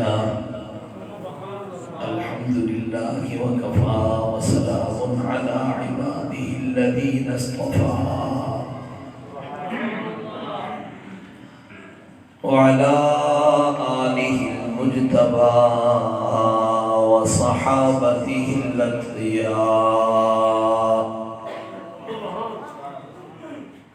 لله الحمد لله وكفى وسلام على عباده الذين اصطفى وعلى آله المجتبى وصحابته الأتقياء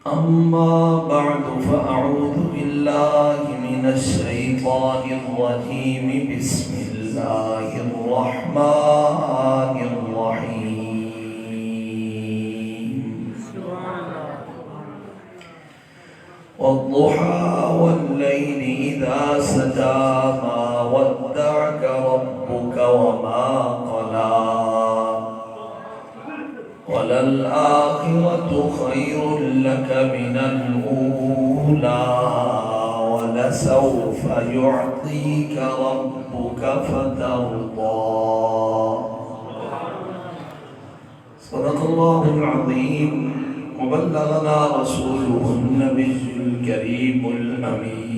أما بعد فأعوذ بالله من الشيطان الرجيم بسم الله الرحمن الرحيم والضحى والليل إذا سجى ما ودعك ربك وما قلى وللآخرة خير لك من الأولى ولسوف يعطيك ربك فترضى صدق الله العظيم وبلغنا رسوله النبي الكريم الأمين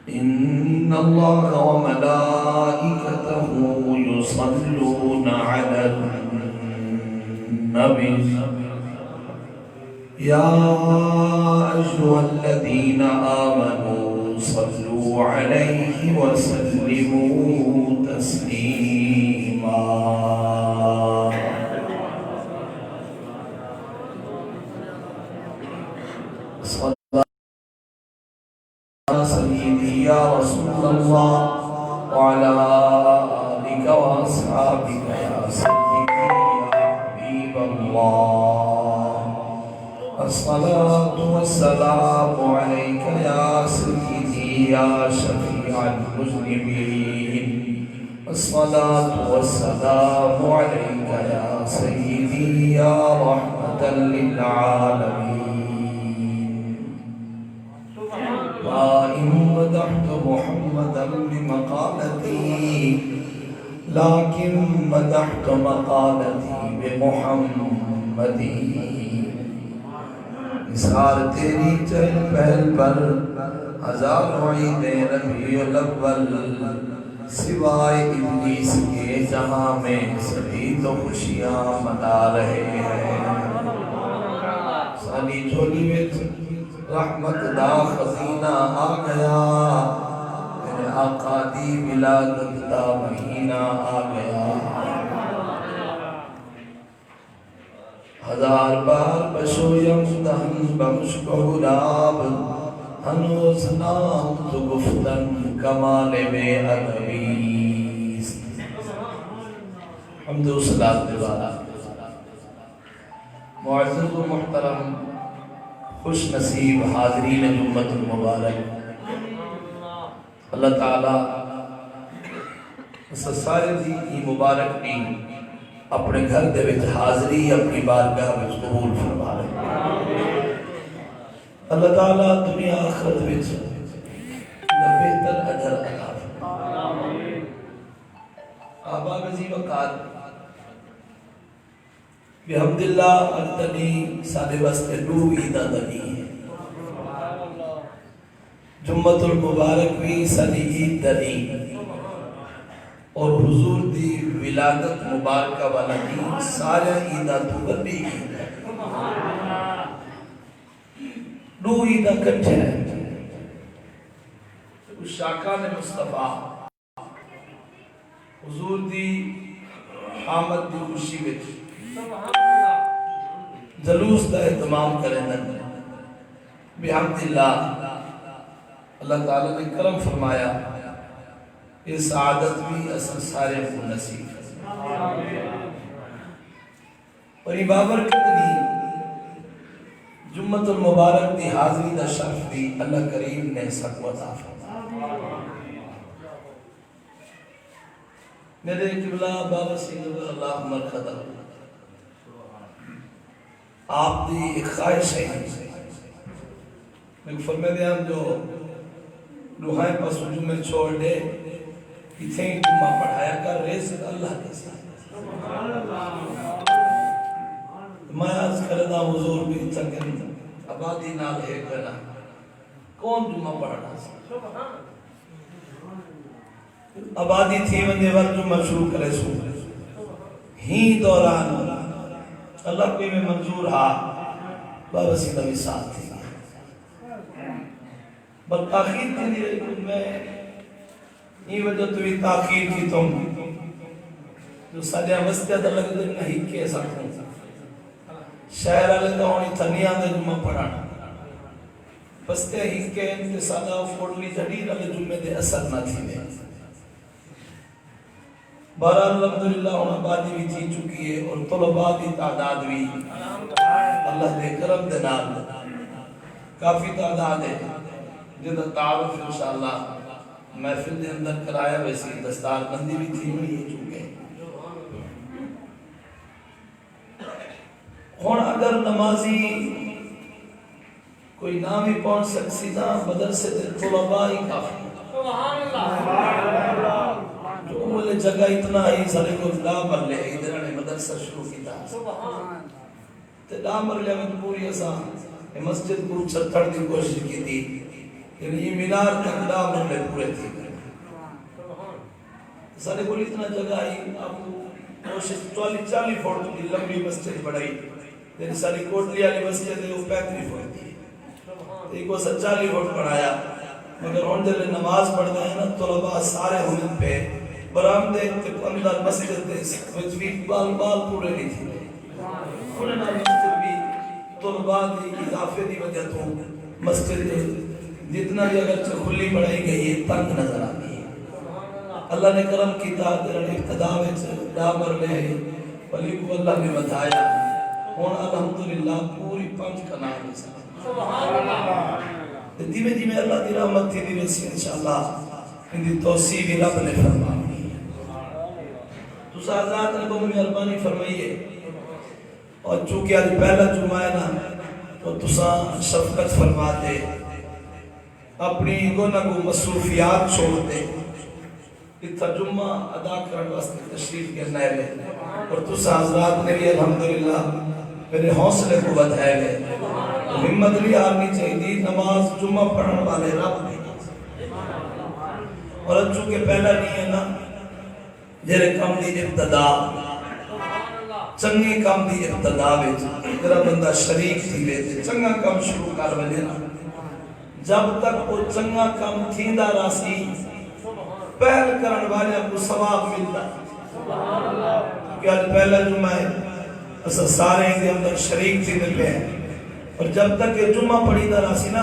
إن الله وملائكته يصلون على النبي يا أيها الذين آمنوا صلوا عليه وسلموا تسليما سيدي يا رسول الله وعلى آلك وأصحابك يا سيدي يا حبيب الله الصلاة والسلام عليك يا سيدي يا شفيع المذنبين الصلاة والسلام عليك يا سيدي يا رحمة للعالمين وإن مدحت محمدا بمقالتي لكن مدحت مقالتي بمحمد نثار تیری چہل پہل پر ہزار عید ربیع الاول سوائے ابلیس کے جہاں میں سبھی تو خوشیاں منا رہے ہیں سانی جھولی میں رحمت دا خزینہ آ گیا میرے آقا دی ولادت دا مہینہ آ گیا ہزار بار بشویم دہن بمشک غلاب ہنوز نام تو گفتن کمال بے ادبی حمد و صلاة دیوالا معزز و محترم خوش نصیب حاضرین جمعۃ المبارک اللہ تعالیٰ سارے دی مبارک بھی اپنے گھر دے وچ حاضری اپنی بارگاہ وچ قبول فرما لے اللہ تعالیٰ دنیا آخرت وچ بہتر اجر عطا فرمائے آبا بزی وقات بحمداللہ الدنی سادے واسطے دو عیدہ دنی ہے جمعۃ المبارک بھی سادی عید دنی اور حضور دی ولادت مبارکہ والا دین سارے عیدہ تو گردی عید ہے دو عیدہ کٹھے ہیں اس شاکہ نے مصطفیٰ حضور دی آمد دی خوشی وچ جلوس دا اہتمام کریں بحمداللہ اللہ تعالیٰ نے کرم فرمایا یہ سعادت بھی اصل سارے کو نصیب ہے اور یہ بابرکت نہیں جمعۃ المبارک دی حاضری دا شرف بھی اللہ کریم نے سکو عطا فرمایا میرے قبلہ بابا سید اللہ مرخدہ آپ دی ایک خواہش ہے میں فرمائے دیا ہم جو روحائیں پاس وجود میں چھوڑ دے اتنے جمعہ پڑھایا کر رزق اللہ کے ساتھ میں آج کردہ حضور بھی تکن آبادی نال ہے کرنا کون جمعہ پڑھنا سی آبادی تھی وندے ور جمعہ شروع کرے سو ہی دوران اللہ کوئی میں منظور ہا بابا سیدھا بھی ساتھ تھی بل تاخیر تھی دی رہی میں یہ وجہ تو بھی تاخیر کی تم جو ساڑھے وسطہ در لگ دے نہیں کہہ سکوں شہر آلے دا ہونی تھنیاں دے جمعہ پڑھانا بستے ہی کہ انتے سادہ فوڑلی جڑی رلے جمعہ دے اثر نہ تھی دے بہرحال الحمدللہ ہم آبادی بھی تھی چکی ہے اور طلباء دی تعداد بھی اللہ دے کرم دے نال کافی تعداد ہے جدہ تعارف انشاءاللہ محفل دے اندر کرایا ویسی دستار بندی بھی تھی ہوئی ہے چکے ہون اگر نمازی کوئی نام ہی پہنچ سکسی تھا مدرسے دے طلباء ہی کافی جو اولے جگہ اتنا ہی سارے کو لا مر لے ادھر نے مدرسہ شروع کی تھا تے لا مر لے میں پوری ایسا مسجد کو چھتڑ دی کوشش کی تھی یعنی یہ مینار تک لا مر لے پورے تھی سارے کو اتنا جگہ ہی آپ کوشش 40 فوٹ کی لمبی مسجد بڑھائی یعنی ساری کوٹلی والی مسجد ہے وہ 35 فوٹ تھی ایک وہ 40 فوٹ پڑھایا مگر ہون دے نماز پڑھتے ہیں نا طلباء سارے ہونے پہ برامدے کے اندر مسجد دے وچ بال پورے نہیں تھے انہوں نے مسجد بھی طلباء دی اضافے دی وجہ تو مسجد جتنا بھی اگر کھلی پڑھائی گئی ہے تنگ نظر آتی ہے اللہ نے کرم کیتا در ابتدا وچ ڈامر لے ولی کو اللہ نے بتایا ہون الحمدللہ پوری 5 کنال ہے سبحان اللہ دیوے دیوے اللہ دی رحمت تھی دیوے سی انشاءاللہ ان دی توسیع بھی رب نے فرمائی تو حضرات نے بہت مہربانی فرمائی ہے اور چونکہ آج پہلا جمعہ ہے نا تو تسا شفقت فرما دے اپنی گناہ کو مصروفیات چھوڑ دے اتنا جمعہ ادا کرنے واسطے تشریف کے نئے اور تسا حضرات نے بھی الحمدللہ میرے حوصلے کو بدھائے گئے ہمت لی آرنی چاہیے نماز جمعہ پڑھنے والے رب نے اور چونکہ پہلا نہیں ہے نا جیرے کم دی ابتدا چنگی کم دی ابتدا میرا بندہ شریک تھی لیتے چنگا کم شروع کر بلے نا جب تک وہ چنگا کم تھیندہ راسی پہل کرن والے کو ثواب ملتا کہ آج پہلا جمعہ ہے اسا سارے ہی اندر شریک تھی دے پہ اور جب تک یہ جمعہ پڑھی دا راسی نا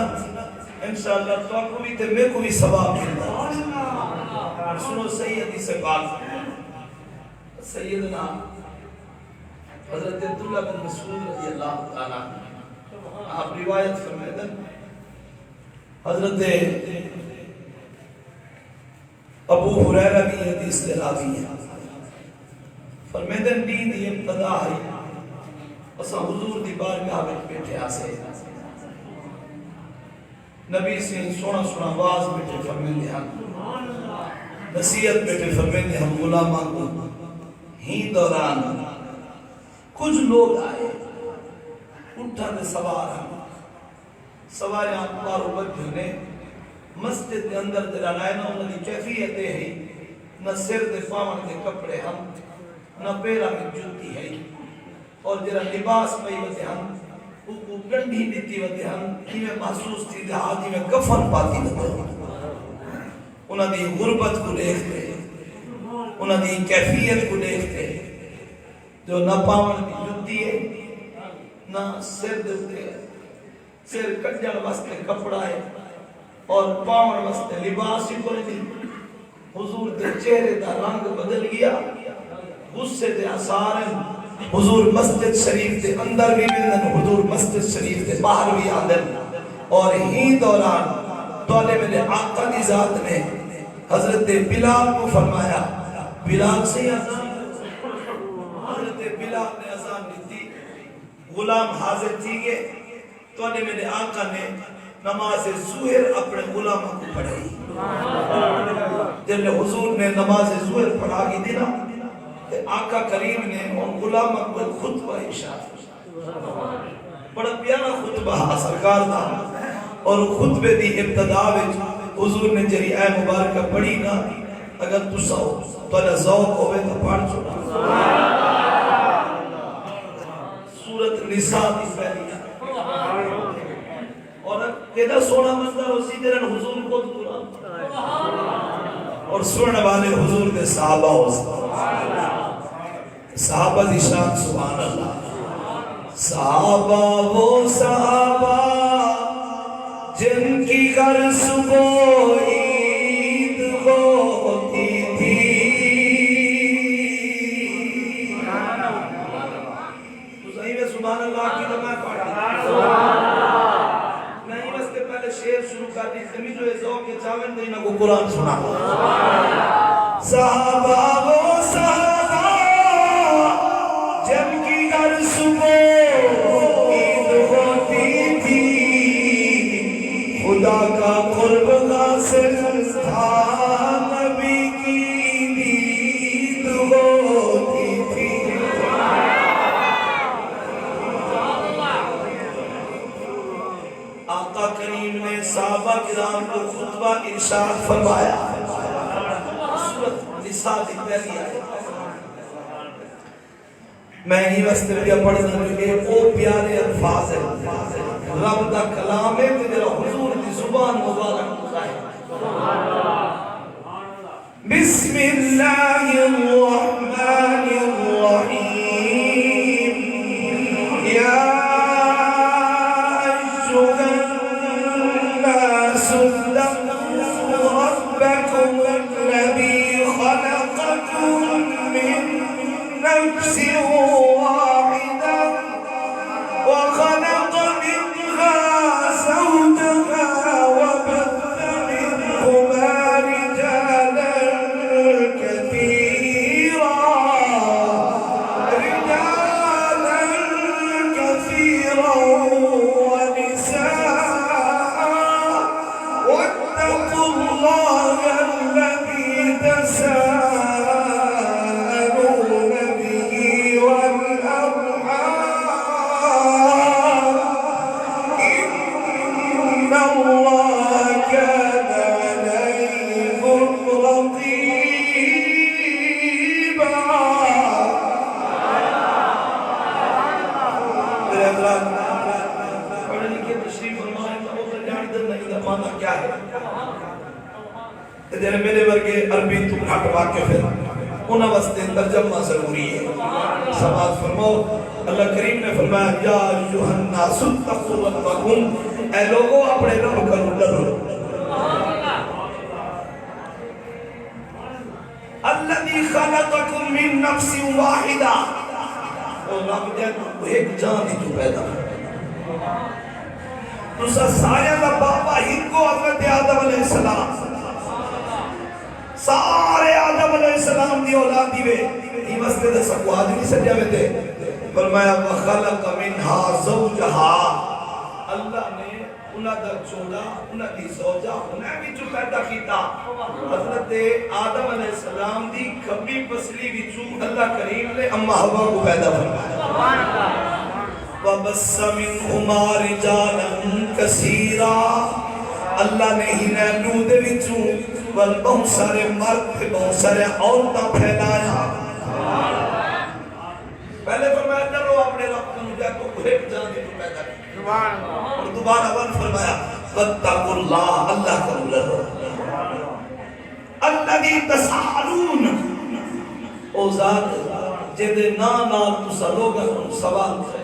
انشاءاللہ تو آپ کو بھی تے میں کو بھی ثواب ملتا سنو صحیح حدیث پاک سیدنا حضرت عبداللہ بن مسعود رضی اللہ تعالیٰ آپ روایت فرمائے حضرت ابو حریرہ بھی حدیث دے راوی ہے فرمیدن دین یہ ابتدا ہے اسا حضور دی بارگاہ میں بیٹھے آسے نبی سے سونا سونا آواز بیٹھے فرمیدے ہم نصیحت بیٹھے فرمیدے ہم غلامہ کو ہی دوران کچھ لوگ آئے اٹھا دے سوار ہم سوارے آپ پارو بچھو نے مسجد کے اندر تیرا نائنہ انہوں نے کیفیتیں ہیں نہ سر دے پاون دے کپڑے ہم نہ پیرا میں جوتی ہے اور جرا لباس پئی وتے ہم کو گنڈی دیتی وتے ہم یہ محسوس تھی دے ہاتھ میں کفن پاتی وتے انہاں دی غربت کو دیکھتے انہاں دی کیفیت کو دیکھتے جو نہ پاون دی جوتی ہے نہ سر دے سر کجڑ واسطے کپڑا ہے اور پاون واسطے لباس ہی کوئی نہیں حضور دے چہرے دا رنگ بدل گیا غصے دے اثار حضور مسجد شریف دے اندر بھی بندن حضور مسجد شریف دے باہر بھی آدن اور ہی دوران تولے میرے آقا دی ذات نے حضرت بلال کو فرمایا بلال سے اذان حضرت بلال نے اذان دی غلام حاضر تھی گے تولے میرے آقا نے نماز ظہر اپنے غلاموں کو پڑھائی جب حضور نے نماز ظہر پڑھا گی دینا آقا کریم نے ان غلاموں کو خطبہ ارشاد بڑا پیارا خطبہ سرکار دا اور خطبے دی ابتدا وچ حضور نے جری اے مبارکہ پڑھی نا اگر تسا تو ذوق ہوے تو پڑھ چھوڑا سورۃ نساء دی پہلی اور کیدا سونا منظر اسی طرح حضور کو قرآن اور سننے والے حضور دے صحابہ صحابہ دی شان سبحان اللہ صحابہ وہ صحابہ جن کی گھر صبح عید ہوتی تھی تو صحیح میں سبحان اللہ کی نماز پڑھتی نہیں بس کے پہلے شعر شروع کر دی زمین جو ذوق کے چاون دینا کو قرآن سنا صحابہ وہ صحابہ جن کی گھر صبح خدا کا قرب حاصل تھا نبی کی دید ہوتی تھی آقا کریم نے صحابہ کرام کو خطبہ ارشاد فرمایا سورۃ نساء کی پہلی آیت میں ہی واسطے پہ پڑھنا کہ وہ پیارے الفاظ ہیں رب دا کلام ہے تیرا حضور دی زبان مبارک ہے بسم اللہ الرحمن الرحیم یا ایھا الناس اتقوا ربکم الذی خلقکم من نفس واحدہ وخلق منها زوجها وبث منهما رجالا كثيرا ونساء واتقوا الله الذي تساءلون به والأرحام إن الله كان عليكم رقيبا پڑھنے کی تشریف فرمائے تو وہ جاندر نہیں دا معنی کیا ہے ادھر میرے ورگے عربی تو گھٹ واقع پھر انہاں واسطے ترجمہ ضروری ہے سماعت فرماؤ اللہ کریم نے فرمایا یا ایھا الناس اتقوا ربکم اے لوگوں اپنے رب کا ڈرو الذی خلقکم من نفس واحدہ اور رب نے ایک جان ہی تو پیدا تسا سارے دا بابا ہی کو حضرت آدم علیہ السلام سارے آدم علیہ السلام دی اولاد دیوے یہ واسطے دا سکو آدمی سجا میں دے فرمایا وخلق منها زوجها اللہ نے انہاں دا جوڑا انہاں دی زوجہ انہاں وچوں پیدا کیتا حضرت آدم علیہ السلام دی کبھی پسلی وچوں اللہ کریم نے اما حوا کو پیدا فرمایا سبحان اللہ وبث منهما رجالا كثيرا اللہ نے ہی نو دے وچوں بہت سارے مرد بہت سارے عورتاں پھیلایا پہلے فرمایا ڈرو اپنے رب کو مجھے تو ایک جان دی تو پیدا کی اور دوبارہ ون فرمایا واتقوا اللہ اللہ کا ڈرو الذی تسالون او ذات جے نام نال تسا لوگاں کو سوال کرے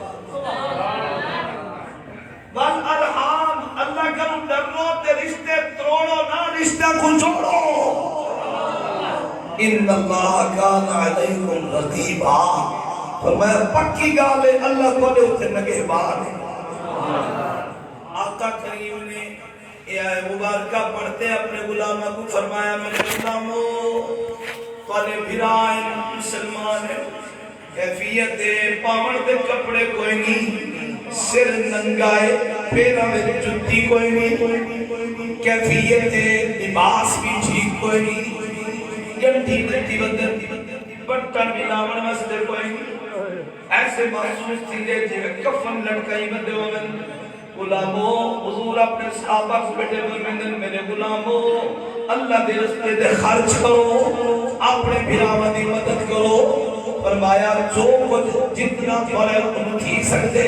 والارحام اللہ کا ڈرو تے رشتے توڑو نہ رشتہ کو جوڑو ان اللہ کان علیکم رقیبا فرمایا پکی گال ہے اللہ تھوڑے اتنے نگہبان ہے آقا کریم نے یہ آئے مبارکہ پڑھتے اپنے غلامہ کو فرمایا میرے غلاموں تھوڑے بھرائیں مسلمان ہے کیفیت پاون دے کپڑے کوئی نہیں سر ننگائے پیرا میں جتی کوئی نہیں کیفیت لباس بھی ٹھیک کوئی نہیں گنٹی دتی بدر بٹن ملاون واسطے کوئی نہیں ایسے محسوس تھی دے جے کفن لٹکائی بدے ہوئے غلاموں حضور حضور اپنے صحابہ کو بیٹے فرمیندے میرے غلامو اللہ دے رستے دے خرچ کرو اپنے بھراواں دی مدد کرو فرمایا جو کچھ جتنا تھوڑے ان کی سکتے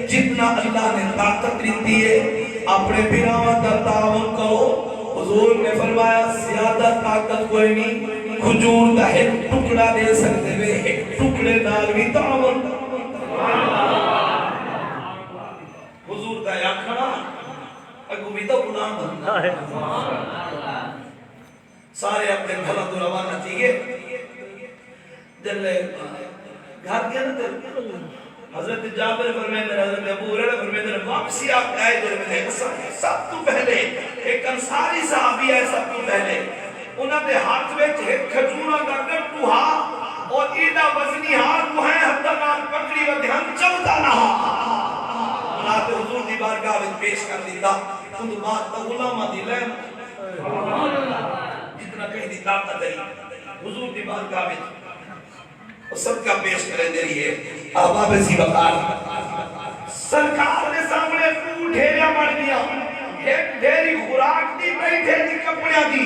جتنا اللہ نے طاقت دی ہے اپنے بھراواں دا تعاون کرو حضور نے فرمایا زیادہ طاقت کوئی نہیں کھجور دا ایک ٹکڑا دے سکتے ہوئے ایک ٹکڑے نال بھی تعاون حضور دا یا کھڑا اگو بھی تو غلام سارے اپنے بھلا تو روانہ چاہیے جلے گھر گیا نا حضرت جابر فرمیندے حضرت ابو ہریرہ فرمیندے واپسی آپ آئے جو میں سب تو پہلے ایک انصاری صحابی ہے سب تو پہلے انہاں دے ہاتھ وچ ایک کھجوراں دا گٹو ہا اور ایڈا وزنی ہاتھ وہ ہے حد نال پکڑی و دھیان چلدا نہ اللہ تے حضور دی بارگاہ وچ پیش کر دیتا خود بات دا غلاماں دی لین سبحان اللہ جتنا کہیں دی طاقت ہے حضور دی بارگاہ وچ سب کا پیش کریں دے رہی ہے احباب سی وقار سرکار نے سامنے ڈھیریاں بڑھ دیا ایک ڈھیری خوراک دی بڑی ڈھیری کپڑیاں دی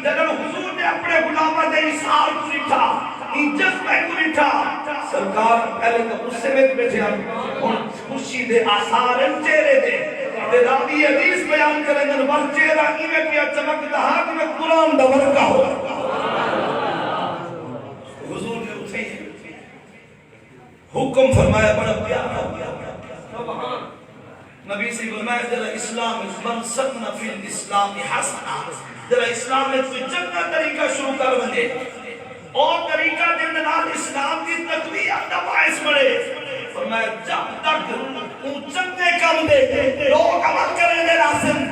جب حضور نے اپنے غلامہ دے اثار کو لٹھا جذبہ کو لٹھا سرکار پہلے تو غصے میں بیٹھے اور خوشی دے آثار چہرے دے راوی حدیث بیان کریں گے وہ چہرہ ایویں پیا چمکتا ہاتھ میں قرآن دا ورقہ ہو حضور نے اٹھے حکم فرمایا بڑا پیارا نبی سے فرمایا جرا اسلام من سن فی الاسلام حسنا جرا اسلام میں کوئی جنگا طریقہ شروع کر بندے اور طریقہ جنگنال اسلام کی تقویت کا باعث بڑے فرمایا جب تک چنگے کم دے لوگ عمل کریں دے راسم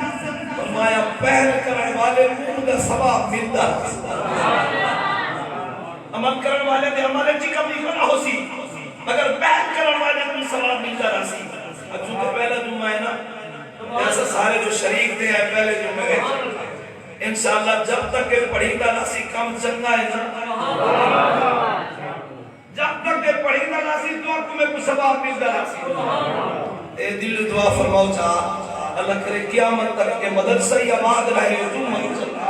فرمایا پہل کرنے والے منہ کا ثواب ملتا عمل کرنے والے دے عمل چی کم نہیں کرنا ہو سی مگر پہل کرنے والے کو ثواب ملتا رہا اب چونکہ پہلا جمعہ ہے نا ایسا سارے جو شریک دے ہیں پہلے جمعہ ہے انشاءاللہ جب تک کہ پڑھیدہ ناسی کم چنگا ہے نا جب تک کہ پڑھیدہ ناسی دعا تمہیں کچھ ثواب ملتا ناسی اے دل دعا فرماؤ چاہ اللہ کرے قیامت تک کہ مدرسہ یا آباد رہے جمعہ چلتا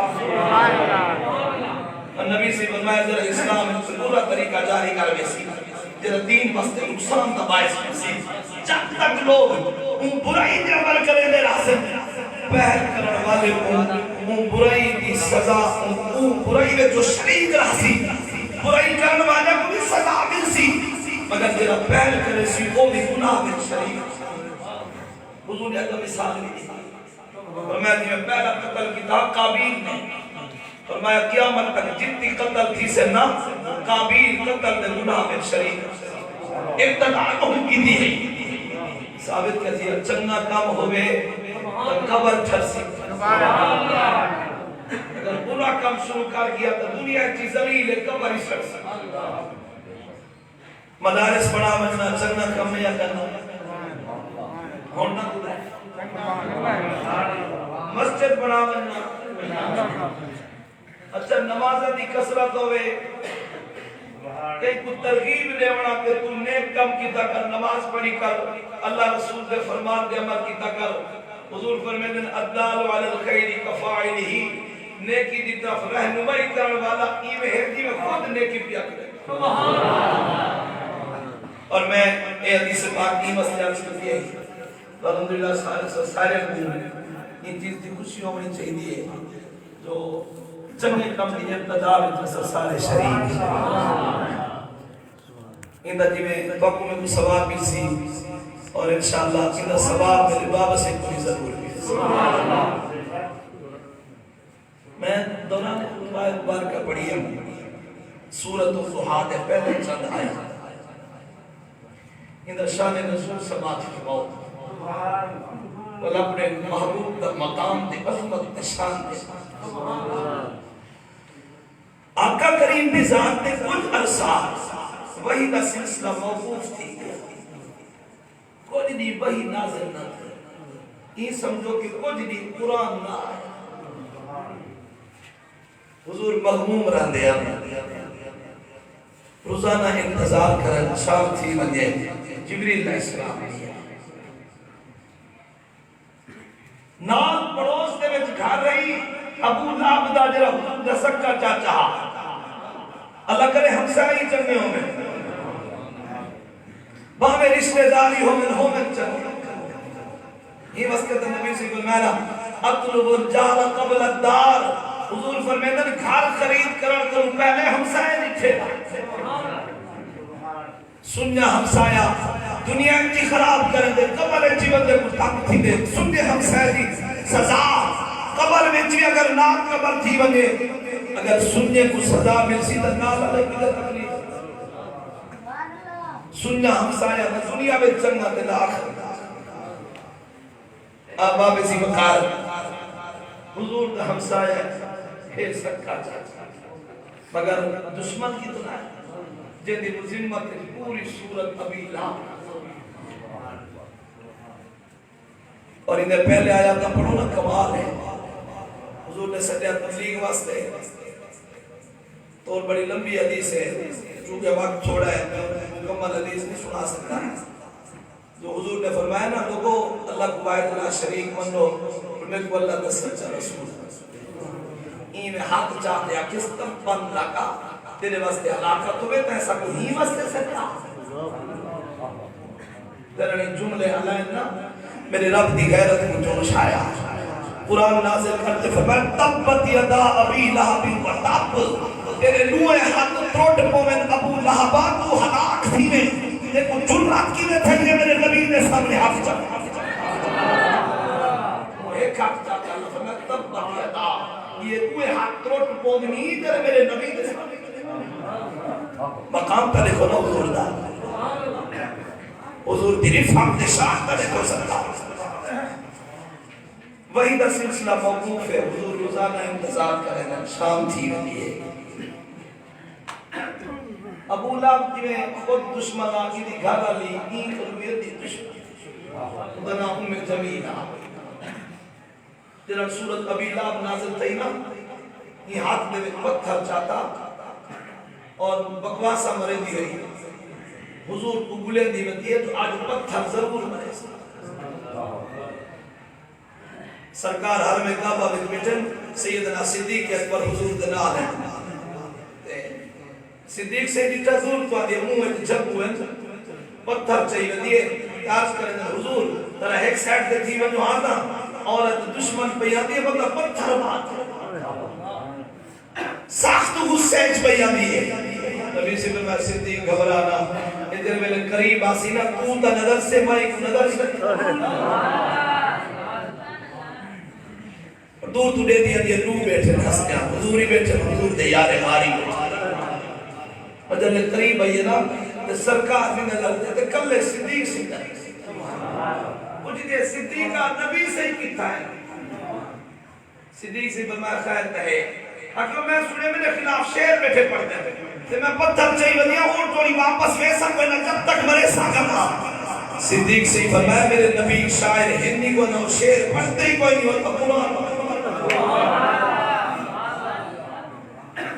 نبی سے فرمایا ذرا اسلام پورا طریقہ جاری کر ویسی جرا دین بستے نقصان دا باعث میں جب تک لوگ ان برائی دے عمل کرے دے راسم پہل کرنے والے ان برائی دی سزا ان برائی میں جو شریک راسی برائی کرنے والے کو بھی سزا مل سی مگر جرا پہل کرے سی وہ بھی گناہ میں شریک حضور نے اگر مثال دی فرمایا جی میں پہلا قتل کی تھا قابیل نے فرمایا قیامت تک جتنی قتل تھی سے نہ قابیل قتل دے گناہ میں شریک ابتداء ان کی دی ہے ثابت کہتی ہے چنگا کام ہوئے تو قبر چھرسی اگر برا کام شروع کر گیا تو دنیا کی زلیل قبر ہی چھرسی مدارس پڑھا بننا چنگا کام نہیں کرنا ہونا مسجد پڑھا بننا اچھا نمازہ دی کسرت ہوئے کہ کوئی ترغیب دے وڑا کہ تو نیک کم کیتا کر نماز پڑھی کر اللہ رسول دے فرمان دے عمل کیتا کر حضور فرمیندے الدال علی الخیر کفاعلہ نیکی دی طرف رہنمائی کرنے والا ایویں ہے جی میں خود نیکی پیا کرے سبحان اللہ اور میں اے حدیث پاک کی مسئلہ عرض کرتی ہے الحمدللہ سارے ان چیز دی خوشیوں میں چاہیے جو چنگے کم دی ابتداء میں سارے شریک ان دا جی باقوں میں کوئی ثواب بھی سی اور انشاءاللہ ان دا ثواب میرے بابا سے کوئی ضرور بھی میں دوران خطبہ مبارکہ پڑھی ہوں سورۃ الضحیٰ کے پہلے چند آیات ان دا شان نزول سماعت کی موت اور اپنے محبوب کا مقام دے عظمت شان دے آقا کریم بھی ذات نے کچھ عرصہ وہی کا سلسلہ موقوف تھی کچھ دی وہی نازل نہ تھی یہ سمجھو کہ کچھ دی قرآن نہ آئے حضور مغموم رہ دیا روزانہ انتظار کرن شام تھی بنجے جبریل علیہ السلام نال پڑوس دے وچ گھر رہی ابو لہب دا جڑا حضور دا سکا چاچا اللہ کرے ہمسائی چنگے ہوں گے باہمیں رشتہ داری ہوں گے چنگے یہ وسکت نبی سے فرمایا اطلب الجار قبل الدار حضور فرمائے گھر خرید کروں پہلے ہمسائے نکھے سنیا ہمسایا دنیا کی خراب کریں دے قبر جیون دے مطابق تھی دے سنیا ہمسائے دی سزا قبر میں جی اگر نام قبر تھی بنے اگر سننے کو سزا مل سی تو نال علیہ کی تکلیف سنیا ہمسایا دنیا میں چنگا دل آخر آباب اسی وقار حضور دا ہمسایا پھر سکا چاچا مگر دشمن کی تو نہیں جدی مذمت پوری صورت ابی لہب اور انہیں پہلے آیا تھا پڑھو نا کمال ہے حضور نے سجا تبلیغ واسطے تو اور بڑی لمبی حدیث ہے چونکہ وقت چھوڑا ہے مکمل حدیث نہیں سنا سکتا جو حضور نے فرمایا نا لوگو اللہ کو واحد لا شریک منو میرے کو اللہ کا سچا رسول این ہاتھ چاہ دیا کس تم پن لگا تیرے واسطے علاقہ تو بیتا ایسا کو ہی واسطے سکتا تیرے جملے علائن نا میرے رب دی غیرت کو جوش آیا قرآن نازل کرتے فرمائے تبت یدا ابی لہب و تب تیرے لوئے ہاتھ تروٹ پومن ابو لہبا تو ہلاک تھی میں دیکھو جرات کی میں تھے میرے نبی نے سامنے ہاتھ چاہتا ایک ہاتھ چاہتا اللہ فرمائے تبت یدا یہ لوئے ہاتھ تروٹ پومنی تیرے میرے نبی نے سامنے مقام پر دیکھو نا حضور دا حضور دی رفعت نشان پر دیکھو سکتا وہی دا سلسلہ موقوف ہے حضور روزانہ انتظار کریں گا شام تھی رہی ہے ابو لہب کی میں خود دشمن آگی دی گھر لی این قلویت دی دشمن دنا ام جمیلہ جنہاں سورت ابی لہب نازل تھی نا یہ ہاتھ میں پتھر چاہتا اور بکواسا مرے دی گئی حضور کو گلے دی بندی ہے تو آج پتھر ضرور مرے سرکار ہر میں کعبہ بن مٹن سیدنا صدیق اکبر حضور دنال ہے صدیق سے دیتا حضور تو آدھے منہ میں جب ہوئے پتھر چاہیے بندی ہے آج کرنے حضور ترہ ایک سیٹ دے تھی بنو آتا عورت دشمن پہ آتی ہے بندہ پتھر بات ساخت غصیج پہ آتی ہے نبی سے میں صدیق گھبرانا ادھر میں قریب آسی نا تو تا نظر سے میں ایک نظر سے دور تو دے دیا دیا لو بیٹھے کھس گیا حضوری بیٹھے حضور دے یار غاری اور جب میں قریب آئیے نا تو سرکار میں نظر دے کلے صدیق سے وہ جی دے صدیق نبی سے ہی کتا ہے صدیق سے بما خیر کہے اگر میں سنے میرے خلاف شیر بیٹھے پڑھتے ہیں تو میں پتھر چاہی ودیا اور توڑی واپس ویسا کوئی نہ جب تک مرے ساگرنا صدیق سے ہی فرمایا میرے نبی شاعر ہندی کو نہ شیر پڑھتے ہی کوئی نہیں ہوتا قرآن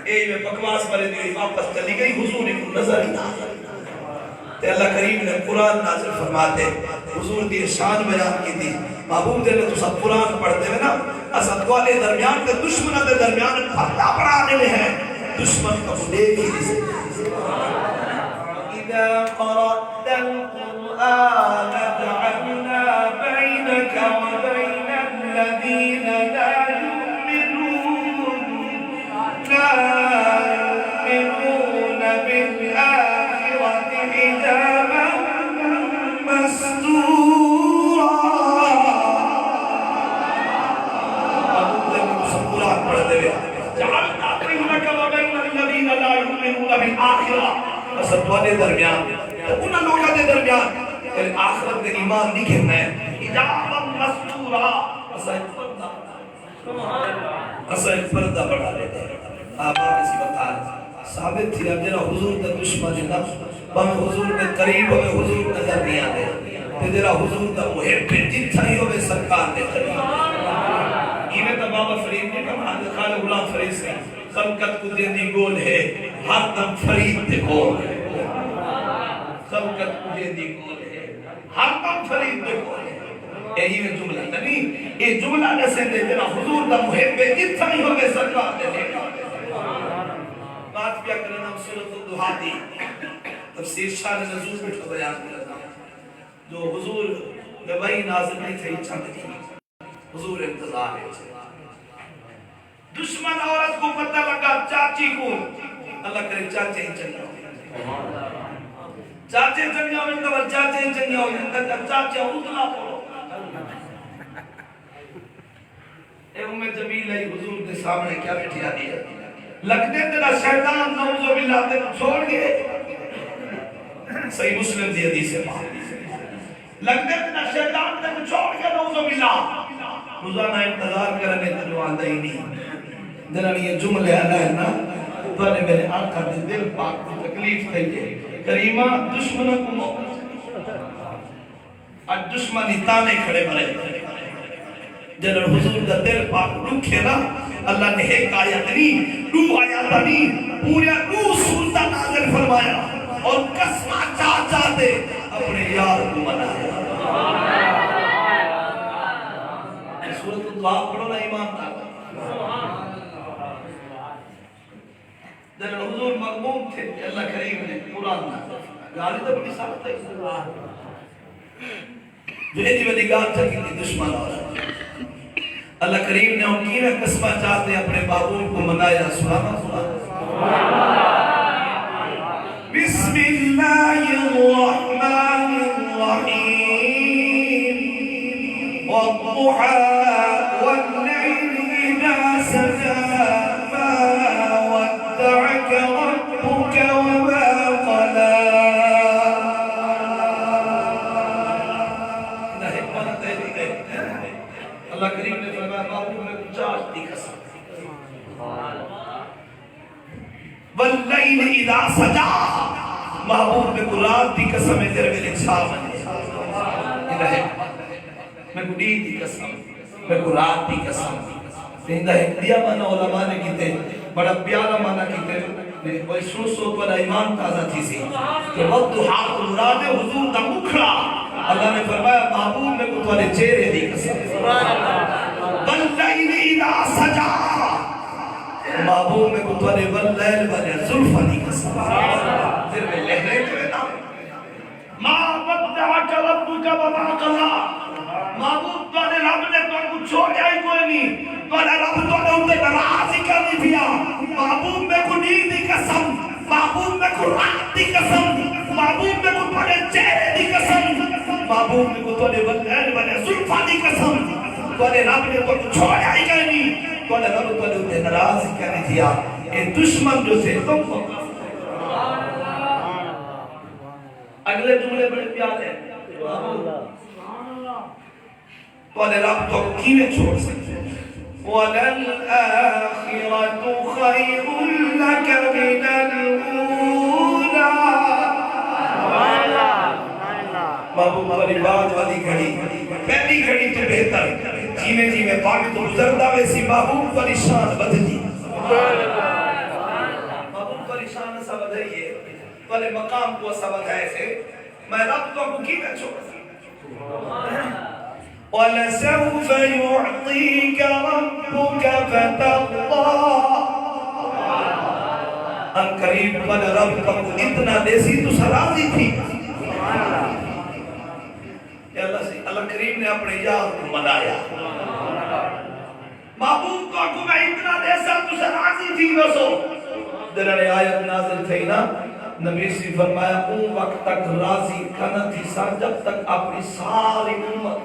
اے میں بکواس مرے دی واپس چلی گئی حضور کو نظر ہی نہ تے اللہ کریم نے قرآن نازل فرماتے حضور دی شان بیان کی تھی محبوب دے تو سب قرآن پڑھتے ہیں نا اسد والے درمیان کے دشمنوں کے درمیان پھلا پڑا دے ہیں دشمن کا دیکھ ہی نہیں اذا قرأت القرآن جعلنا بينك وبين الذين لا يؤمنون بالآخرة حجابا مستورا جعلنا بينك وبين الذين لا يؤمنون بالآخرة اسد والے درمیان ان لوگوں کے درمیان آخرت کے ایمان نہیں کرنا ہے حجابا مستورا اسد پردہ بڑھا لیتے ہیں آپ اسی بتا ثابت تھی اب جنہا حضور کا دشمن ہے ہمیں حضور کے قریب ہمیں حضور نظر نہیں آتے کہ جنہا حضور کا محب جتھا ہی ہمیں سرکار نے قریب ایمیں تو بابا فرید نے کہا خالق غلام فرید سے خلقت کو دیندی گول ہے ہر دم فرید دے گول ہے خلقت کو دیندی گول ہے ہر دم فرید دے گول ہے یہی میں جملہ نہیں یہ جملہ جیسے دے دینا حضور دا محب جتنا ہی ہوگے سرکار دے دینا بات کیا کرنا سورۃ الضحیٰ دی تفسیر شان نزول بٹھو بیان کرنا جو حضور وہی نازل نہیں تھے چند کی حضور انتظار ہے دشمن عورت کو پتہ لگا چاچی کو اللہ کرے چاچے ہی چنگا ہو چاچے چنگا ہوئے کہ چاچے ہی چنگا ہوئے چاچے اتنا پڑھو اے جمیل ہے حضور کے سامنے کیا بٹھیا دیا لگتے تیرا شیطان نعوذ باللہ تے چھوڑ گئے صحیح مسلم دی حدیث ہے لگتے تیرا شیطان تے چھوڑ گئے نعوذ باللہ روزانہ انتظار کرنے تنو آندہ ہی نہیں دنانی یہ جملے آنا ہے نا تو نے میرے آقا دے دل پاک کو تکلیف تھی ہے کریمہ دشمنوں کو موقع آج دشمنی تانے کھڑے مرے جنہوں حضور دا دل پاک رکھے نا اللہ نے ایک آیت نہیں دو آیات نہیں پورے دو سورتہ نازل فرمایا اور قسمہ چاچا دے اپنے یار کو منایا سورۃ الضحیٰ پڑھو نا ایمان تھا جنہوں حضور مغموم تھے اللہ کریم نے قرآن نہ گالی تو بڑی سخت ہے جو ایدی ولی گال تھا کہ دشمن ہو رہا اللہ کریم نے ان کی میں قسمہ چاہتے اپنے بابوں کو منایا سبحان اللہ بسم اللہ الرحمن الرحیم والضحى والليل إذا سجى ما ودعك ربك وما قلى اللہ کریم نے فرمایا محبوب میں کچھ آج دی قسم واللیل اذا سجا محبوب میں کچھ رات دی قسم ہے تیرے میرے چھاو میں میں کچھ دید دی قسم میں کچھ رات دی قسم زندہ ایک دیا مانا علماء نے کیتے بڑا پیارا مانا کیتے وہ سو سو پر ایمان تازہ تھی سی کہ وقت حاق مراد حضور دا مکھڑا اللہ نے فرمایا محبوب میں کو تمہارے چہرے دی قسم واللیل اذا سجا محبوب میں کو تمہارے واللیل والے ظلفہ دی قسم پھر میں لہرے تھے نا ما ودعک ربک وما قلى محبوب تمہارے رب نے تمہیں کو چھوڑیا ہی کوئی نہیں تمہارے رب تمہیں ان سے ناراض ہی کر نہیں دیا محبوب میں کو نیند دی قسم محبوب میں کو رات دی قسم محبوب میں کو تمہارے چہرے دی قسم محبوب نے کو توڑے واللیل والے ظلفہ دی قسم توڑے رب نے تو چھوڑیا ہی کرنی توڑے رب توڑے انہیں نراز ہی کرنی دیا اے دشمن جو سے تم کو اگلے جملے بڑے پیارے توڑے رب تو کیویں چھوڑ سکتے وَلَلْآخِرَةُ خَيْرٌ لَكَ مِنَ الْأُولَى محبوب والی بات والی گھڑی پہلی گھڑی تو بہتر جیمیں جیمیں باقی تو گزردہ ویسی محبوب والی شان بدلی محبوب والی شان ایسا بدلیے والے مقام کو ایسا بدھائے سے میں رب تو کو کی میں چھوڑا وَلَسَوْفَ يُعْطِيكَ رَبُّكَ فَتَرْضَى ان قریب والا رب کا اتنا دیسی تو سرازی تھی اللہ کریم نے اپنے یار کو منایا محبوب کو اکو میں اتنا دیسا تو سرازی تھی بسو دلنے آیت نازل تھی نا نبی سی فرمایا اون وقت تک راضی کنا تھی سا جب تک اپنی ساری امت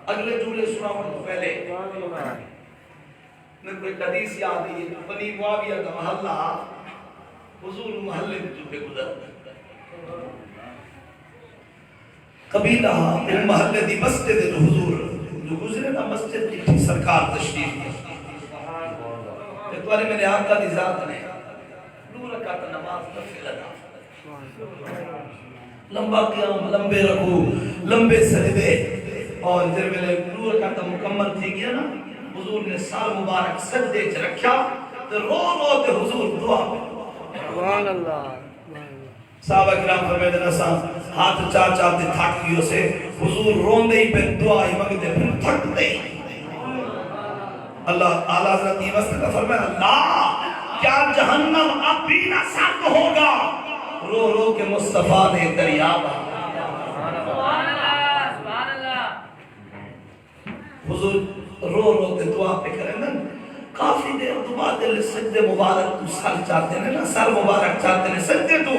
اگلے جملے سناؤں تو پہلے میں کوئی حدیث یاد ہے بنی معاویہ کا محلہ حضور محلے میں جو پہ گزر قبیلہ محلے دی مسجد جو حضور جو گزرے نا مسجد کی سرکار تشریف کہ تمہارے میرے آقا دی ذات نے دو رکعت نماز تفصیل ادا لمبا قیام لمبے رکوع لمبے سجدے اور جب میں دو رکعت مکمل تھی گیا نا حضور نے سال مبارک سجدے چ رکھا تو رو رو تے حضور دعا سبحان اللہ صحابہ کرام فرمائے دینا ہاتھ چاچا دے تھک گئے سے حضور رون دے ہی پہ دعا ہی مگدے پھر تھک دے اللہ اعلیٰ حضرت یہ وقت کا فرمایا اللہ کیا جہنم اب بھی نہ سرد ہوگا رو رو کے مصطفیٰ نے دریا حضور رو رو کے دعا پہ کریں نا کافی دیر تو بعد دل سجدے مبارک تو سر چاہتے ہیں نا سر مبارک چاہتے ہیں سجدے تو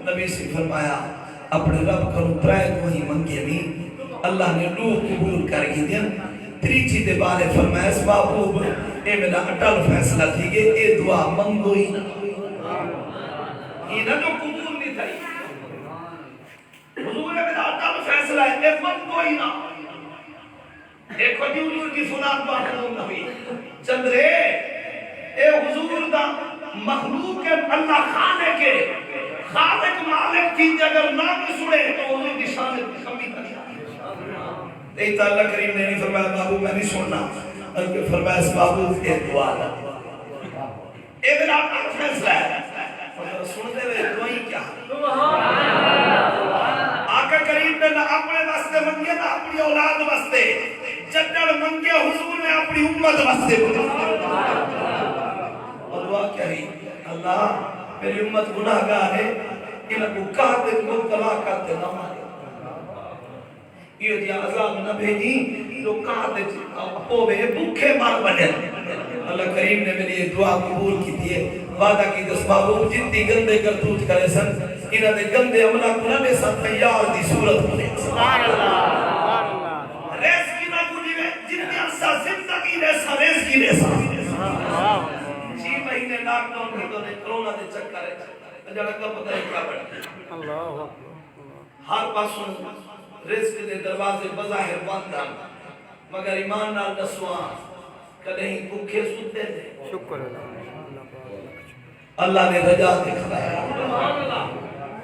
نبی سے فرمایا اپنے رب کرو پرائے وہی منگے بھی اللہ نے روح قبول کر گی دیا تریچی دے بارے فرمایا اس محبوب اے میرا اٹل فیصلہ تھی کہ اے دعا منگو ہی نہ یہ نہ جو قبول نہیں تھا حضور اے میرا اٹل فیصلہ ہے اے منگو ہی نہ ایک وجہ حضور کی سنات بات نہ ہوئی چندرے اے حضور دا مخلوق کے اللہ خالق مالک کی اگر نام سنے تو حضور کی شان کمی تک نہیں تو اللہ کریم نے نہیں فرمایا بابو میں نہیں سننا بلکہ فرمایا اس بابو اے دعا دا اے میرا اپنا فیصلہ ہے سنتے ہوئے دعائی کیا آقا کریم نے نہ اپنے واسطے منگے نہ اپنی اولاد واسطے جنڈر منگے حضور نے اپنی امت واسطے اور دعا کیا ہی اللہ میری امت گناہگار ہے انہاں کو کہتے مبتلا کرتے نہ مارے یہ دیا عذاب نہ بھیجی تو کہتے اپوے بھوکے مار بنے اللہ کریم نے میری یہ دعا قبول کی دیئے وعدہ کی دس محبوب جتنی گندے کرتوت کرے سن انہاں نے گندے عملہ کو نہ لے سن تیار دی صورت بنے سبحان اللہ ریس کی نہ گنی میں جتنی عرصہ زندگی ریسا ریس کی ریسا 6 مہینے لاک ڈاؤن کی تو نے کرونا دے چکر ہے جڑا کا پتہ ہے کیا بڑھا اللہ ہر پاسوں رزق دے دروازے بظاہر بند ہیں مگر ایمان نال دسواں کہیں بھوکے سوتے تھے شکر اللہ نے رجا دکھایا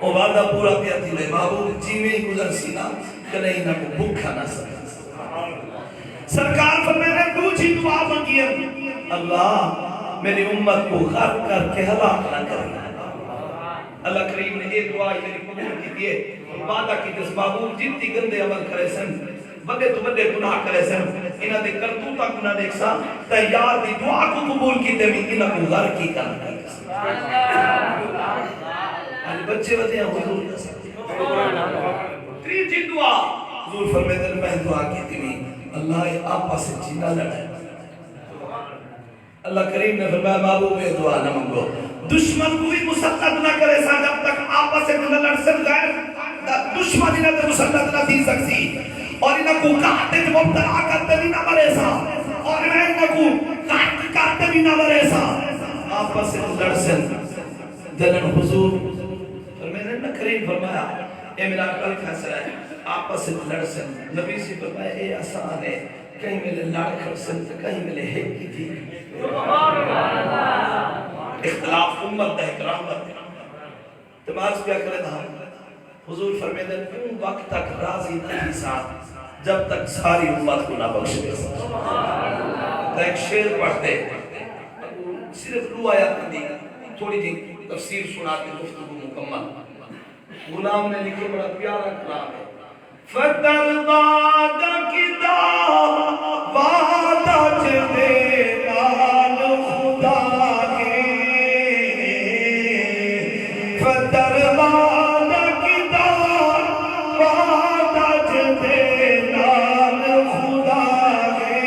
وہ وعدہ پورا کیا تھی لے محبوب جیویں ہی گزر سینا کہیں نہ کو بھوکا نہ سکتا سرکار فرمائے نے دوسری دعا مانگی ہے اللہ میری امت کو غرق کر کے ہلاک نہ کرنا اللہ کریم نے یہ دعا میری قبول کی دیئے وعدہ کی جس محبوب جتنی گندے عمل کرے سن بڑے تو بڑے گناہ کرے سن انہاں دے کرتوتا گناہ دیکھ سا تیار دی دعا کو قبول کی تے بھی انہاں کو غرق کی کرنا آج بچے وجہ ہیں حضور تیجی دعا حضور فرمائے دل میں دعا کی تھی اللہ یہ آپا سے جینا لڑا ہے اللہ کریم نے فرمایا محبوب یہ دعا نہ منگو دشمن کو بھی مسلط نہ کرے سا جب تک آپا سے نہ لڑ سن غیر دشمن انہاں تے مسلط نہ دی سکتی اور انہاں کو کہتے جو مبتلا کرتے بھی نہ مرے سا اور انہاں کو کہتے بھی نہ مرے سا آپا سے لڑ سن جنن حضور فرمائے نہ کریم فرمایا اے میرا کل فیصلہ ہے آپا سے لڑ سن نبی سے فرمایا اے آسان ہے کہیں میرے لڑ کر سن کہیں میرے ہیک کی تھی اختلاف امت ہے کرامت تماز کیا کرے تھا حضور فرمائے دے کیوں وقت تک راضی نہیں ساتھ جب تک ساری امت کو نہ بخش دے تو ایک شعر پڑھتے صرف دو آیات دی تھوڑی جی تفسیر سناتے گفتگو مکمل غلام نے لکھے بڑا پیارا کلام ہے فتر وعدہ کی وعدہ چلے لال خدا کے فتر وعدہ کی وعدہ چلے لال خدا کے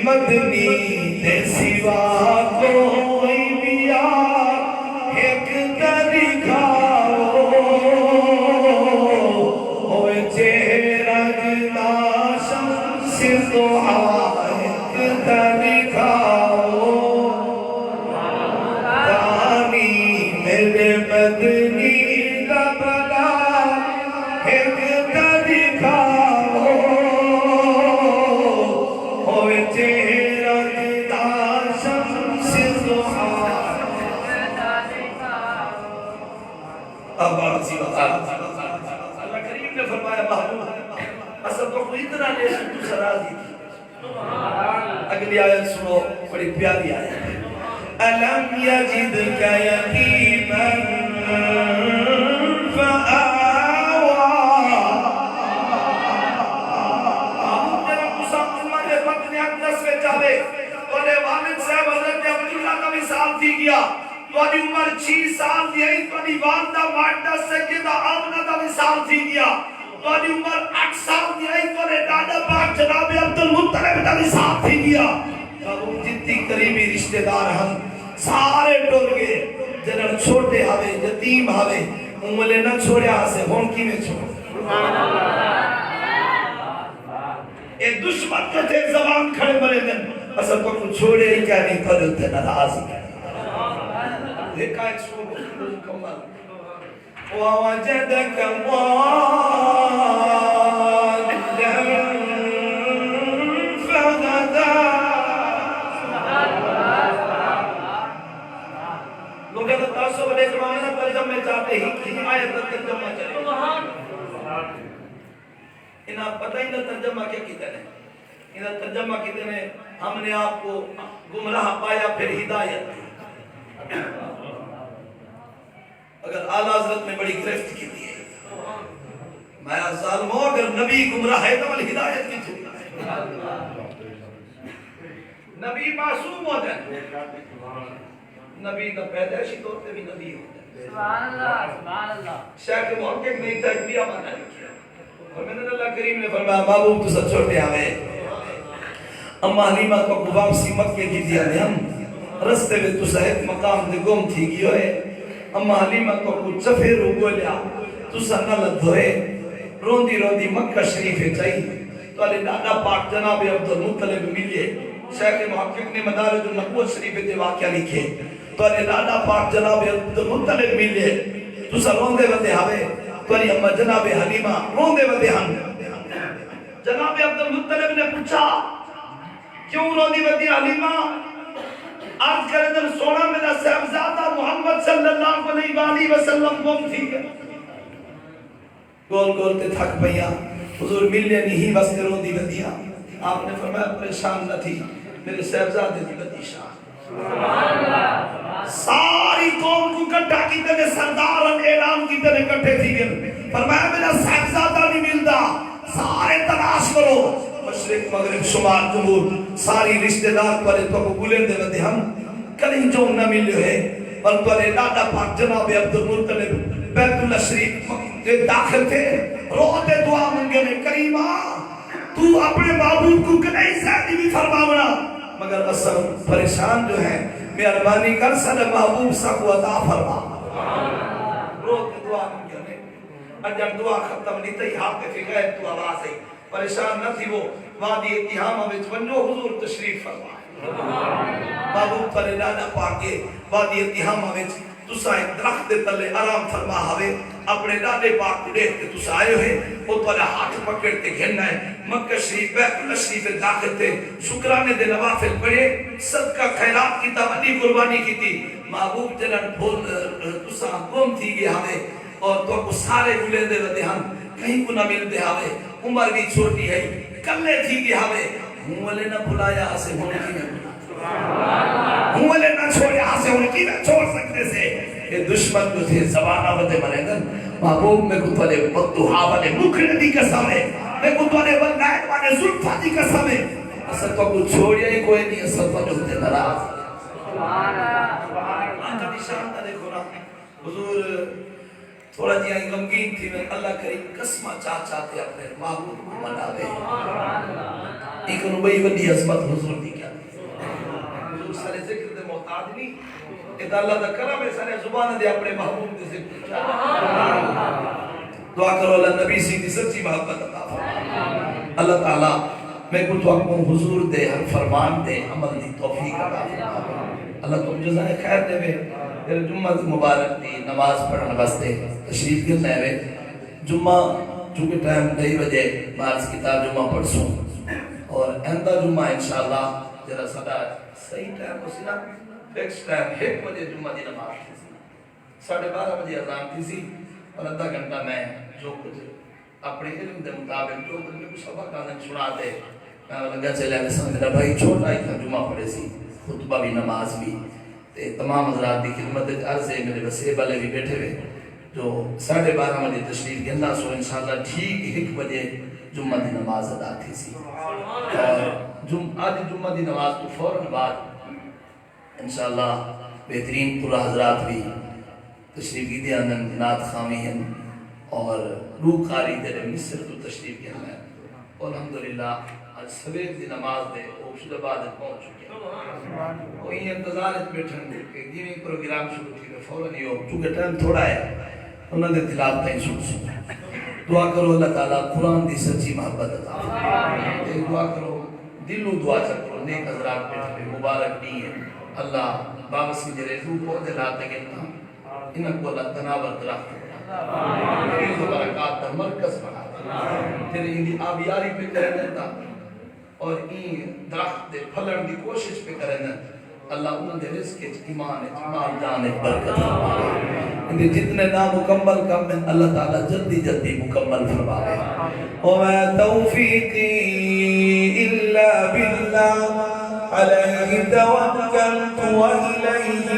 مدنی دے سوا کوئی بیا ایک طریقہ ہوئے چہرہ جنا شمس دوہا ایک طریقہ دانی میرے مدنی لبلا ایک طریقہ ہوئے چہرہ جنا شمس دوہا اب آرزی وقت اللہ کریم نے فرمایا محبوب اصل تو اتنا لے تو سرازی تھی اگلی آیت سنو بڑی پیاری آیت ألم يجدك يتيما فآوى تھوڑی عمر 6 سال دی ہے تھوڑی والدہ ماڈا سیدہ آمنہ دا وصال تھی گیا تھوڑی عمر 8 سال دی ہے تھوڑے ڈاڈا پاک جناب عبدالمطلب دا وصال تھی گیا وہ جتنی قریبی رشتہ دار ہم سارے ٹول گئے جنہاں چھوٹے ہوئے یتیم ہوئے انگلے نہ چھوڑیا سے ہون کی میں چھوڑ اے دشمن کو تھے زبان کھڑے بلے دن اصل کو چھوڑے ہی کیا نہیں کرے تھے ناراض ہی دیکھا ایک سور مکمل وَوَجَدَكَ ضَالًّا فَهَدَىٰ لوگ یہ تاسو بلے زمانہ ترجمہ چاہتے ہی کی آیت ترجمہ چلے انہاں پتہ ہی نہ ترجمہ کیا کیتے ہیں انہاں ترجمہ کیتے ہیں ہم نے آپ کو گمراہ پایا پھر ہدایت دی اگر اعلیٰ حضرت میں بڑی گرفت کی دی ہے میں ظالموں اگر نبی گمراہ ہے تو ہدایت کی چھوڑا ہے نبی معصوم ہوتا ہے نبی کا پیدائشی طور پہ بھی نبی ہوتا ہے سبحان اللہ شیخ محقق نے تربیہ مانا لکھیا اور میں نے اللہ کریم نے فرمایا محبوب تو سب چھوٹے آوے اما حلیمہ کو واپسی مکے کی دیا نے ہم رستے میں تو صاحب مقام دے گم تھی گئی ہوئے اما حلیمہ کو کچھ چفے رو گولیا تو سنہ لدھوئے روندی روندی مکہ شریفے چاہیے تو علی دادا پاک جناب عبدالمطلب ملیے شیخ محقق نے مدارج النبوت شریفے تے واقعہ لکھے تو علی دادا پاک جناب عبدالمطلب ملیے تو سا روندے ودے ہوئے تو علی اما جناب حلیمہ روندے ودے ہم جناب عبدالمطلب نے پوچھا کیوں روندی ودے حلیمہ آج کرے در سونا میرا صاحبزادہ محمد صلی اللہ علیہ وسلم گم تھی گئے گول گول تے تھک پہیا حضور ملنے نہیں واسطے رو دی بدیا آپ نے فرمایا پریشان نہ تھی میرے صاحبزادے دی بدی شان ساری قوم کو کٹھا کی تے سردارن اعلان کی تے کٹھے تھی گئے فرمایا میرا صاحبزادہ نہیں ملتا سارے تلاش کرو مشرق مغرب شمال جمہور ساری رشتہ دار پر تو کو بلند دے ودے ہم کہیں جو نہ ملے ہے اور پر دادا پاک جناب عبدالمطلب بیت اللہ شریف کے داخل تھے روتے دعا منگے نے کریمہ تو اپنے معبود کو کنہیں زیادی بھی فرماونا مگر اصل پریشان جو ہیں مہربانی کر سن محبوب سا کو عطا فرما روتے دعا منگے نے اجر دعا ختم نہیں تھی ہاتھ پہ غیب تو آواز ہے پریشان نہ تھی وہ وادی اتحامہ وچ ونجو حضور تشریف فرما محبوب پر دادا پاکے وادی اتحامہ وچ تسا ایک درخت تلے آرام فرما ہوئے اپنے دادے پاک کو دیکھ کے تسا آئے ہوئے وہ تلے ہاتھ پکڑتے گھننا ہے مکہ شریف بیت اللہ شریف داخل تھے شکرانے دے نوافل پڑھے صدقہ خیرات کی تابدی قربانی کی تھی محبوب جنن بھول تسا گم تھی گیا ہوئے اور تو کو سارے گلے دے ودے ہم کہیں کو نہ مل دے ہوئے عمر بھی چھوٹی ہے کلے تھی گیا ہوئے ہوں والے نہ بھلایا آسے ہونے کی میں ہوں والے نہ چھوڑے آسے ہونے کی میں چھوڑ سکتے سے یہ دشمن جو تھے زبانہ ودے مرینگن محبوب میں کو تولے بدوہا والے مکردی قسم ہے میں کو تولے والنائن والے ظلفہ دی قسم ہے اصل تو کو چھوڑیا ہی کوئی نہیں اصل تو جو ہوتے نراز آنکہ نشان تھا دیکھو نا حضور تھوڑا جی آئی غمگین تھی میں اللہ کریم قسمہ چاہتے اپنے محبوب کو مناوے ایک ربئی وڈی عظمت حضور دی کیا حضور سارے ذکر دے محتاج نہیں ادا اللہ دا کرم ہے سارے زبان دے اپنے محبوب دے ذکر کیا دعا کرو اللہ نبی سیدھی سچی محبت عطا فرمائے اللہ تعالیٰ میں کو تو اپنے حضور دے ہر فرمان دے عمل دی توفیق عطا فرمائے اللہ تم جزائے خیر دے پھر جمعہ مبارک دی نماز پڑھنے واسطے تشریف گرنے ہوئے جمعہ چونکہ ٹائم 2 بجے مارس کتاب جمعہ پڑھسوں اور اندہ جمعہ انشاءاللہ جرا صدا صحیح ٹائم ہو سنا فکس ٹائم 1 بجے جمعہ دی نماز تھی سی 12:30 بجے اذان تھی سی اور آدھا گھنٹہ میں جو کچھ اپنے علم دے مطابق جو کچھ میں کچھ سبق آنے سنا دے میں لگا چلے میں سمجھ میرا بھائی چھوٹا ہی تھا جمعہ پڑھے سی خطبہ بھی نماز بھی تمام حضرات کی خدمت عرض ہے میرے وسیع والے بھی بیٹھے ہوئے جو 12:30 بجے تشریف گرنا سو انشاءاللہ ٹھیک 1 بجے جمعہ دی نماز ادا تھی سی اور آدھی جمعہ دی نماز تو فوراً بعد انشاءاللہ بہترین پورا حضرات بھی تشریف کی دیا نات خامی ہیں اور روح کاری دے مصر تو تشریف کی ہیں اور الحمدللہ آج سویر دی نماز دے اوشد آباد پہنچ چکے ہیں کوئی انتظار بیٹھن دے کہ جیویں پروگرام شروع تھی کہ فوراً ہی ہو چونکہ ٹائم تھوڑا ہے انہوں نے تلاوت تائیں سن دعا کرو اللہ تعالیٰ قرآن دی سچی محبت عطا فرمائے دعا کرو دلو دعا کرو نیک حضرات بیٹھے مبارک نہیں ہے اللہ باوسی جرے روح کو دلات گلتا انہاں کو اللہ تناور درخت فیض و برکات کا مرکز بنا تیرے اندی آبیاری پہ کرنے دیتا اور این درخت دے پھلن دی کوشش پہ کرنے اللہ انہوں نے رزق ایمان مال جان برکت فرمائے اندی جتنے نامکمل کم میں اللہ تعالیٰ جلدی جلدی مکمل فرمائے وَمَا تَوْفِيقِي إِلَّا بِاللَّهِ عَلَيْهِ تَوَكَّلْتُ وَإِلَيْهِ